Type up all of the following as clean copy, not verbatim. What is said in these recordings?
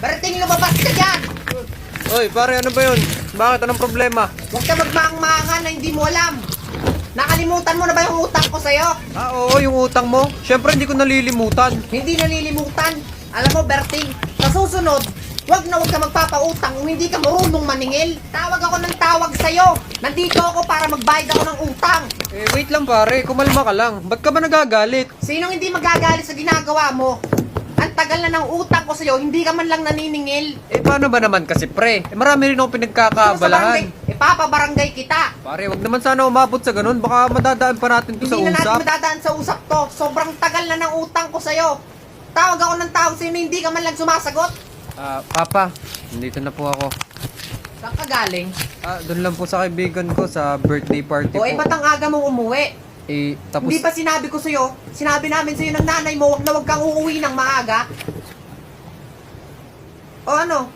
Berting, lumabas ka dyan! Oy, pare, ano ba yun? Bakit? Anong problema? Huwag ka magmaang-maangan na hindi mo alam. Nakalimutan mo na ba yung utang ko sa'yo? Ah, oo, yung utang mo. Siyempre, hindi ko nalilimutan. Hindi nalilimutan. Alam mo, Berting, sa susunod, huwag ka magpapautang kung hindi ka marunong maningil. Tawag ako ng tawag sa'yo. Nandito ako para magbayad ako ng utang. Eh, wait lang pare, kumalma ka lang. Ba't ka ba nagagalit? Sinong hindi magagalit sa ginagawa mo? Ang tagal na ng utang ko sa'yo, hindi ka man lang naniningil. Eh, paano ba naman kasi pre? Eh, marami rin akong pinagkakabalahan. Ipapabarangay kita. Pare, wag naman sana umabot sa ganun. Baka madadaan pa natin to sa Hindi na natin usap. madadaan sa usap to. Sobrang tagal na ng utang ko sa'yo. Tawag ako ng tawag sa'yo na hindi ka man lang sumasagot. Ah, Papa, nandito na po ako. Saan ka galing? Ah, doon lang po sa kaibigan ko sa birthday party O, po. ba't ang aga mong umuwi? Eh, tapos... Hindi ba sinabi ko sa'yo? Sinabi namin sa'yo ng nanay mo, wag kang uuwi ng maaga? O ano?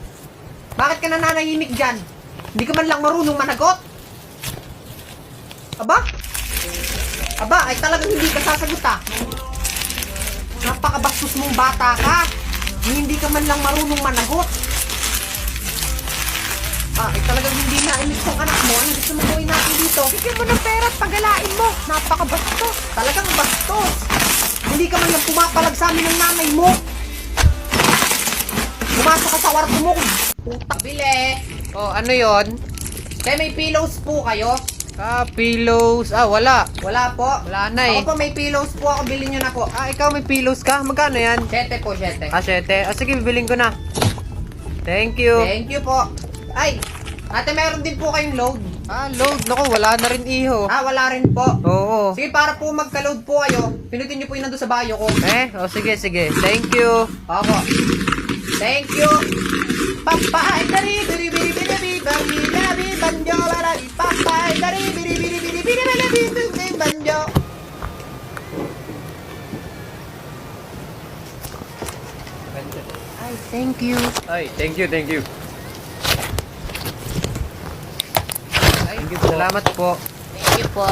Bakit ka nananahimik dyan? Hindi ka man lang marunong managot? Aba? Aba, ay talagang hindi ka sasagot ah. Napakabastos mong bata ka. Hindi ka man lang marunong managot. Ah, ay talagang hindi na-imik tong anak mo. Ano gusto mo gawin natin dito? Bigyan mo ng pera at pagalain mo. Napakabastos. Talagang bastos. Hindi ka man lang pumapalag sa amin ng nanay mo. Pumasok ka sa kwarto mo. Putak. Bile. Oh, ano yon? Kaya may pillows po kayo? Ah, pillows. Ah, wala. Wala po. Wala na eh. Ako po may pillows po ako. Bilhin nyo na po. Ah, ikaw may pillows ka? Magkano yan? 7 po, 7. Ah, 7. Ah, sige, bibiling ko na. Thank you. Thank you po. Ay, ate meron din po kayong load. Ah, load. Naku, wala na rin iho. Ah, wala rin po. Oo. Sige, para po magka-load po kayo, pinutin nyo po yun nandun sa bayo ko. Eh, oh, sige, sige. Thank you. Ako. Thank you. Papay dari biri biri biri biri biri biri banjo bari papay dari biri biri biri biri biri biri banjo. Ay, thank you. Ay, thank you, thank you. Ay, Thank you po. Salamat po. thank you po.